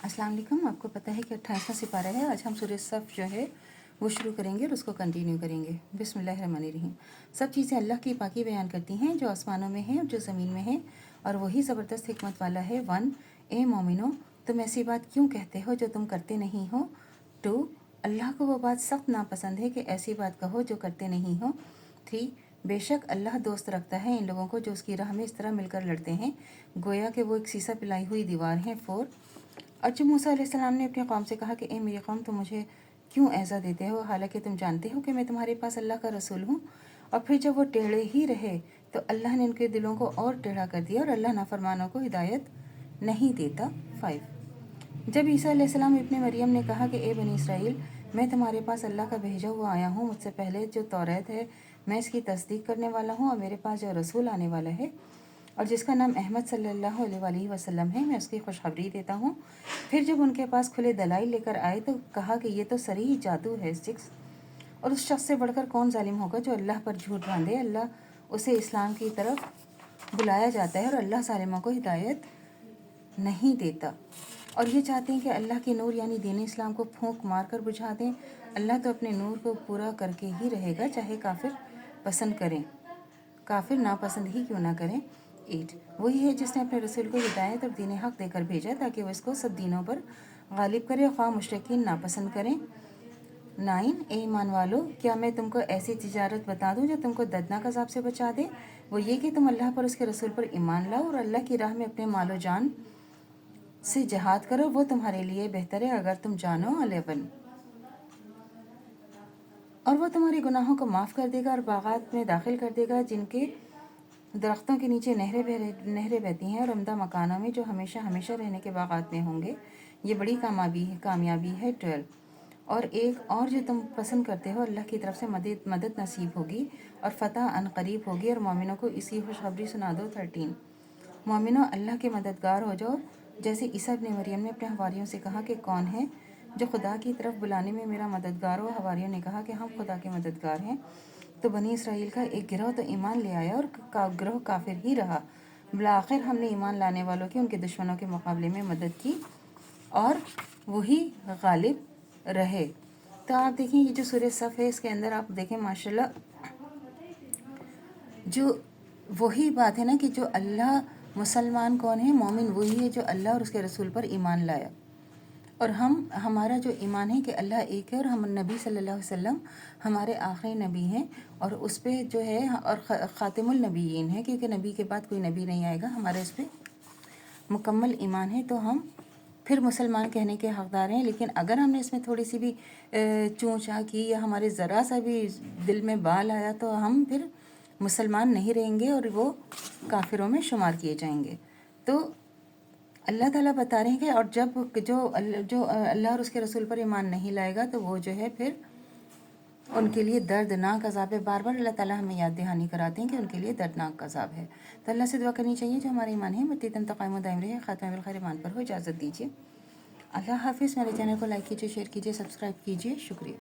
अस्सलाम वालेकुम। आपको पता है कि 28वां सिपारा है। आज हम सूरह सफ़ जो है वो शुरू करेंगे और उसको कंटिन्यू करेंगे। बिस्मिल्लाहिर्रहमानिर्रहीम। सब चीज़ें अल्लाह की पाकी बयान करती हैं जो आसमानों में हैं और जो ज़मीन में हैं, और वही ज़बरदस्त हिकमत वाला है। 1, ए मोमिनो, तुम ऐसी बात क्यों कहते हो जो तुम करते नहीं हो। 2, अल्लाह को वो बात सख्त नापसंद है कि ऐसी बात कहो जो करते नहीं हो। 3, बेशक अल्लाह दोस्त रखता है इन लोगों को जो उसकी राह में इस तरह मिलकर लड़ते हैं गोया कि वो एक सीसा पिलाई हुई दीवार हैं। 4, और जब मूसा अलैहिस्सलाम ने अपनी कौम से कहा कि ए मेरी कौम, तुम मुझे क्यों ऐसा देते हो हालांकि तुम जानते हो कि मैं तुम्हारे पास अल्लाह का रसूल हूँ। और फिर जब वो टेढ़े ही रहे तो अल्लाह ने उनके दिलों को और टेढ़ा कर दिया और अल्लाह नाफरमानों को हिदायत नहीं देता। 5, जब ईसा अलैहिस्सलाम इब्ने मरियम ने कहा कि ए बनी इसराइल, मैं तुम्हारे पास अल्लाह का भेजा हुआ आया हूँ, मुझसे पहले जो तौरात है मैं इसकी तस्दीक करने वाला हूँ, और मेरे पास जो रसूल आने वाला है और जिसका नाम अहमद सल्लल्लाहु अलैहि वसल्लम है, मैं उसकी खुशखबरी देता हूँ। फिर जब उनके पास खुले दलाइल लेकर आए तो कहा कि ये तो सरी जादू है। 6, और उस शख्स से बढ़कर कौन जालिम होगा जो अल्लाह पर झूठ बांधे। अल्लाह उसे इस्लाम की तरफ बुलाया जाता है और अल्लाह जालिमों को हिदायत नहीं देता। और ये चाहते हैं कि अल्लाह के नूर यानी दीन इस्लाम को फूंक मार कर बुझा दें। अल्लाह तो अपने नूर को पूरा करके ही रहेगा, चाहे काफिर पसंद करें, काफिर नापसंद ही क्यों ना करें। 8, वही है जिसने अपने रसूल को हिदायत और दीन हक़ देकर भेजा ताकि वह इसको सब दीनों पर गालिब करे, ख्वाह मुशरिकीन नापसंद करें। 9, ए ईमान वालो, क्या मैं तुमको ऐसी तिजारत बता दूं जो तुमको दर्दनाक अज़ाब से बचा दे। वो ये कि तुम अल्लाह पर उसके रसूल पर ईमान लाओ और अल्लाह की राह में अपने मालो जान से जहाद करो, वो तुम्हारे लिए बेहतर है अगर तुम जानो। 11, और वो तुम्हारे गुनाहों को माफ़ कर देगा और बागात में दाखिल कर देगा जिनके दरख्तों के नीचे नहरें बहती हैं और उम्दा मकानों में जो हमेशा हमेशा रहने के बागात में होंगे। ये बड़ी कामयाबी है। 12, और एक और जो तुम पसंद करते हो, अल्लाह की तरफ से मदद नसीब होगी और फ़तह अनकरीब होगी और मोमिनों को इसी खुशखबरी सुना दो। 13, मोमिनों अल्लाह के मददगार हो जाओ, जैसे ईसा इब्ने मरियम ने अपने हवारियों से कहा कि कौन है जो खुदा की तरफ बुलाने में मेरा मददगार हो। हवारियों ने कहा कि हम खुदा के मददगार हैं। तो बनी इसराइल का एक गिरोह तो ईमान ले आया और गिरोह काफिर ही रहा। बिलाखिर हमने ईमान लाने वालों की उनके दुश्मनों के मुकाबले में मदद की और वही गालिब रहे। तो आप देखें ये जो सूरह सफ़ है इसके अंदर आप देखें माशाल्लाह जो वही बात है ना कि जो अल्लाह, मुसलमान कौन है, मोमिन वही है जो अल्लाह और उसके रसूल पर ईमान लाया। और हमारा जो ईमान है कि अल्लाह एक है और हम नबी सल्लल्लाहु अलैहि वसल्लम हमारे आखिरी नबी हैं और उस पर जो है और ख़ातिमुल नबीयीन है, क्योंकि नबी के बाद कोई नबी नहीं आएगा। हमारे उस पर मुकम्मल ईमान है तो हम फिर मुसलमान कहने के हक़दार हैं। लेकिन अगर हमने इसमें थोड़ी सी भी चूँ चाँ की या हमारे ज़रा सा भी दिल में बाल आया तो हम फिर मुसलमान नहीं रहेंगे और वो काफिरों में शुमार किए जाएंगे। तो अल्लाह ताला बता रहे हैं कि और जो अल्लाह और उसके रसूल पर ईमान नहीं लाएगा तो वो जो है फिर उनके लिए दर्दनाक अज़ाब है। बार बार अल्लाह ताला हमें याद दहानी कराते हैं कि उनके लिए दर्दनाक अज़ाब है। तो अल्लाह से दुआ करनी चाहिए जो हमारा ईमान है मतीतन तक़ाइम दायम रहे, ख़ात्मा बिल खैर ईमान पर हो। इजाज़त दीजिए। अल्लाह हाफ़िज़। मेरे चैनल को लाइक कीजिए, शेयर कीजिए, सब्सक्राइब कीजिए। शुक्रिया।